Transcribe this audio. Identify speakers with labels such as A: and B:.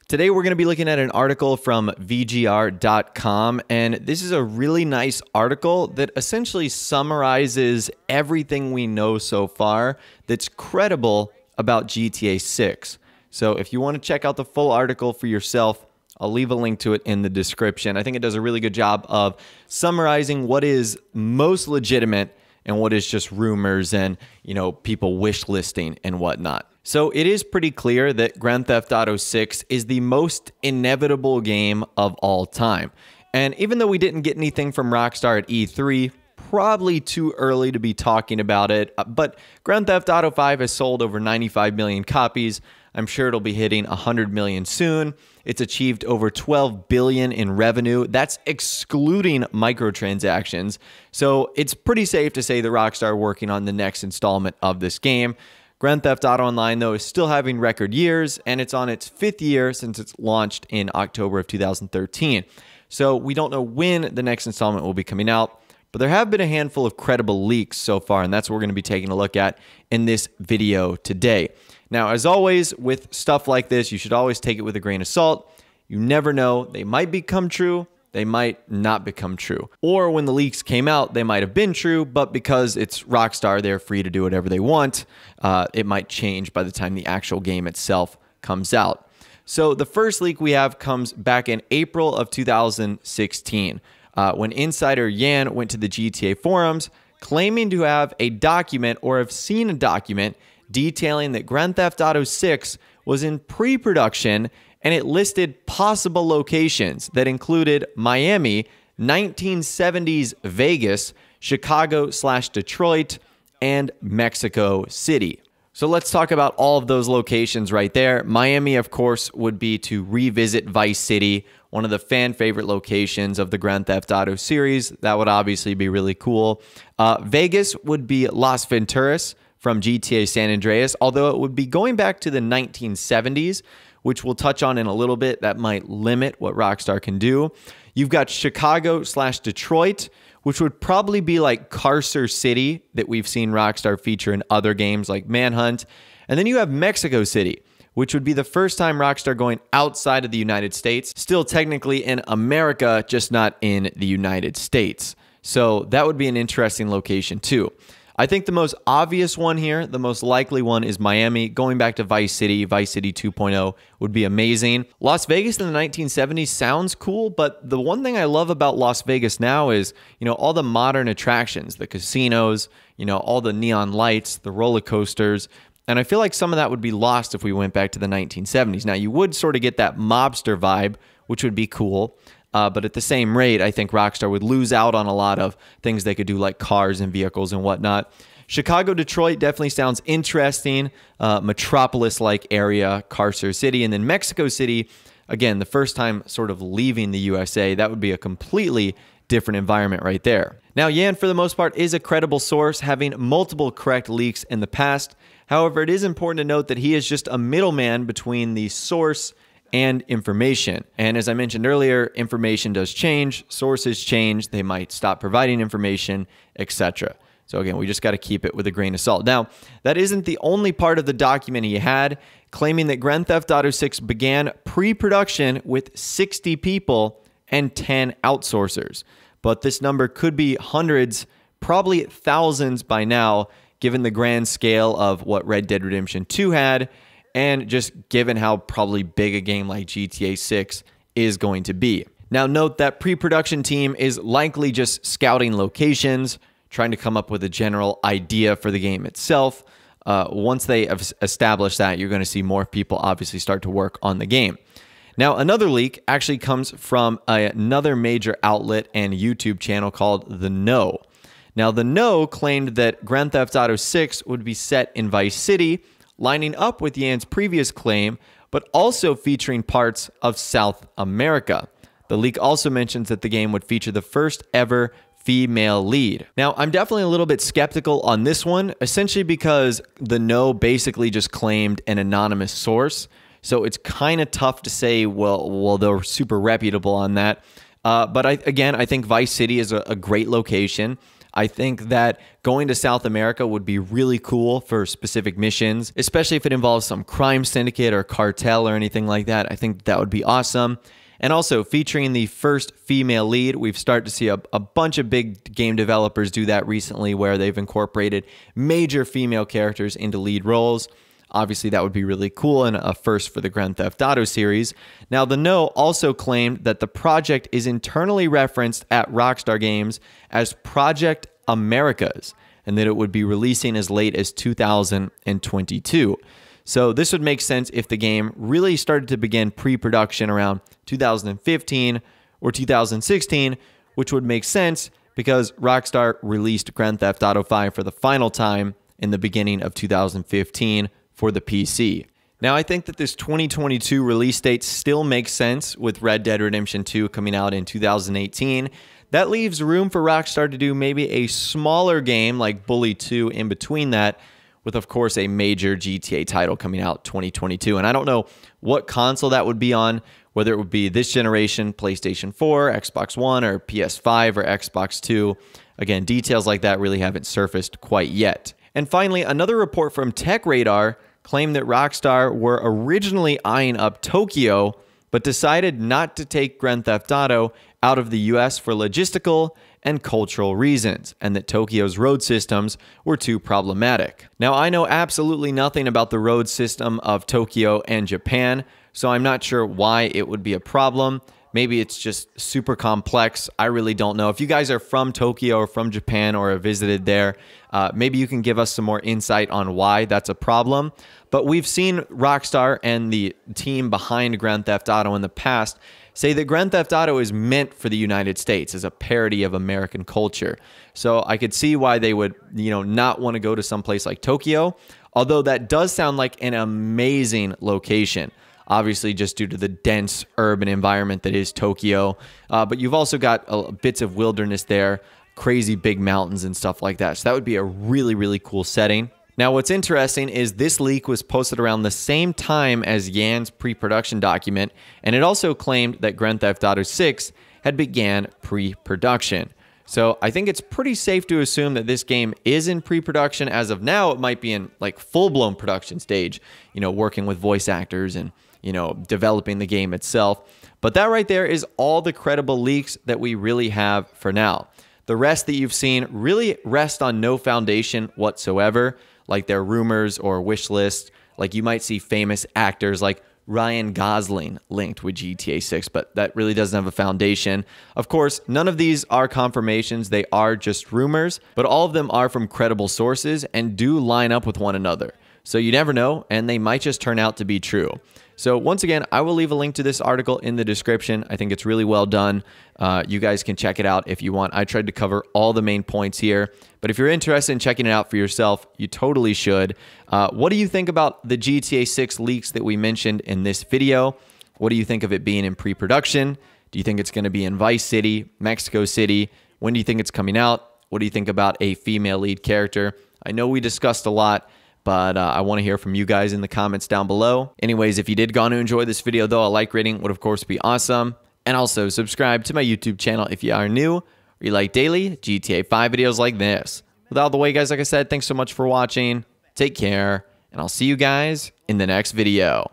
A: Today we're going to be looking at an article from VGR.com, and this is a really nice article that essentially summarizes everything we know so far that's credible about GTA 6. So if you want to check out the full article for yourself, I'll leave a link to it in the description. I think it does a really good job of summarizing what is most legitimate and what is just rumors and, people wish listing and whatnot. So it is pretty clear that Grand Theft Auto 6 is the most inevitable game of all time. And even though we didn't get anything from Rockstar at E3, probably too early to be talking about it, but Grand Theft Auto 5 has sold over 95 million copies. I'm sure it'll be hitting 100 million soon. It's achieved over 12 billion in revenue. That's excluding microtransactions. So it's pretty safe to say that Rockstar are working on the next installment of this game. Grand Theft Auto Online, though, is still having record years, and it's on its 5th year since it's launched in October of 2013. So we don't know when the next installment will be coming out, but there have been a handful of credible leaks so far, and that's what we're going to be taking a look at in this video today. Now, as always, with stuff like this, you should always take it with a grain of salt. You never know. They might become true. They might not become true. Or when the leaks came out, they might have been true, but because it's Rockstar, they're free to do whatever they want. It might change by the time the actual game itself comes out. So the first leak we have comes back in April of 2016, when insider Yan went to the GTA forums claiming to have a document or have seen a document detailing that Grand Theft Auto 6 was in pre-production, and it listed possible locations that included Miami, 1970s Vegas, Chicago/Detroit, and Mexico City. So let's talk about all of those locations right there. Miami, of course, would be to revisit Vice City, one of the fan favorite locations of the Grand Theft Auto series. That would obviously be really cool. Vegas would be Las Venturas from GTA San Andreas, although it would be going back to the 1970s, which we'll touch on in a little bit. That might limit what Rockstar can do. You've got Chicago/Detroit, which would probably be like Carcer City that we've seen Rockstar feature in other games like Manhunt. And then you have Mexico City, which would be the first time Rockstar going outside of the United States. Still technically in America, just not in the United States. So that would be an interesting location too. I think the most obvious one here, the most likely one, is Miami. Going back to Vice City 2.0 would be amazing. Las Vegas in the 1970s sounds cool, but the one thing I love about Las Vegas now is, all the modern attractions, the casinos, all the neon lights, the roller coasters. And I feel like some of that would be lost if we went back to the 1970s. Now, you would sort of get that mobster vibe, which would be cool. But at the same rate, I think Rockstar would lose out on a lot of things they could do, like cars and vehicles and whatnot. Chicago/Detroit definitely sounds interesting. Metropolis-like area, Carcer City. And then Mexico City, again, the first time sort of leaving the USA, that would be a completely different environment right there. Now, Yan, for the most part, is a credible source, having multiple correct leaks in the past. However, it is important to note that he is just a middleman between the source and information. And as I mentioned earlier, information does change, sources change, they might stop providing information, etc. So again, we just got to keep it with a grain of salt. Now, that isn't the only part of the document he had, claiming that Grand Theft Auto 6 began pre-production with 60 people and 10 outsourcers. But this number could be hundreds, probably thousands by now, given the grand scale of what Red Dead Redemption 2 had, and just given how probably big a game like GTA 6 is going to be. Now note that pre-production team is likely just scouting locations, trying to come up with a general idea for the game itself. Once they have established that, you're going to see more people obviously start to work on the game. Now, another leak actually comes from another major outlet and YouTube channel called The Know. Now, The Know claimed that Grand Theft Auto 6 would be set in Vice City, lining up with Yan's previous claim, but also featuring parts of South America. The leak also mentions that the game would feature the first ever female lead. Now, I'm definitely a little bit skeptical on this one, essentially because The Know basically just claimed an anonymous source. So it's kind of tough to say, well, they're super reputable on that. But again, I think Vice City is a great location. I think that going to South America would be really cool for specific missions, especially if it involves some crime syndicate or cartel or anything like that. I think that would be awesome. And also featuring the first female lead, we've started to see a bunch of big game developers do that recently where they've incorporated major female characters into lead roles. Obviously, that would be really cool and a first for the Grand Theft Auto series. Now, The Know also claimed that the project is internally referenced at Rockstar Games as Project Americas and that it would be releasing as late as 2022. So this would make sense if the game really started to begin pre-production around 2015 or 2016, which would make sense because Rockstar released Grand Theft Auto 5 for the final time in the beginning of 2015 for the PC. Now, I think that this 2022 release date still makes sense with Red Dead Redemption 2 coming out in 2018. That leaves room for Rockstar to do maybe a smaller game like Bully 2 in between that, with, of course, a major GTA title coming out 2022. And I don't know what console that would be on, whether it would be this generation, PlayStation 4, Xbox One, or PS5, or Xbox 2. Again, details like that really haven't surfaced quite yet. And finally, another report from TechRadar claimed that Rockstar were originally eyeing up Tokyo, but decided not to take Grand Theft Auto out of the US for logistical and cultural reasons, and that Tokyo's road systems were too problematic. Now, I know absolutely nothing about the road system of Tokyo and Japan, so I'm not sure why it would be a problem. Maybe it's just super complex. I really don't know. If you guys are from Tokyo or from Japan or have visited there, maybe you can give us some more insight on why that's a problem. But we've seen Rockstar and the team behind Grand Theft Auto in the past say that Grand Theft Auto is meant for the United States as a parody of American culture. So I could see why they would, not want to go to someplace like Tokyo, although that does sound like an amazing location. Obviously, just due to the dense urban environment that is Tokyo. But you've also got bits of wilderness there, crazy big mountains and stuff like that. So that would be a really, really cool setting. Now, what's interesting is this leak was posted around the same time as Yan's pre-production document, and it also claimed that Grand Theft Auto 6 had began pre-production. So I think it's pretty safe to assume that this game is in pre-production. As of now, it might be in like full-blown production stage, working with voice actors and, developing the game itself. But that right there is all the credible leaks that we really have for now. The rest that you've seen really rest on no foundation whatsoever, like their rumors or wish list. Like you might see famous actors like Ryan Gosling linked with GTA 6, but that really doesn't have a foundation. Of course, none of these are confirmations. They are just rumors, but all of them are from credible sources and do line up with one another. So you never know, and they might just turn out to be true. So once again, I will leave a link to this article in the description. I think it's really well done. You guys can check it out if you want. I tried to cover all the main points here, but if you're interested in checking it out for yourself, you totally should. What do you think about the GTA 6 leaks that we mentioned in this video? What do you think of it being in pre-production? Do you think it's going to be in Vice City, Mexico City? When do you think it's coming out? What do you think about a female lead character? I know we discussed a lot, but I want to hear from you guys in the comments down below. Anyways, if you did go on to enjoy this video, though, a like rating would, of course, be awesome. And also, subscribe to my YouTube channel if you are new or you like daily GTA 5 videos like this. With all the way, guys, like I said, thanks so much for watching. Take care, and I'll see you guys in the next video.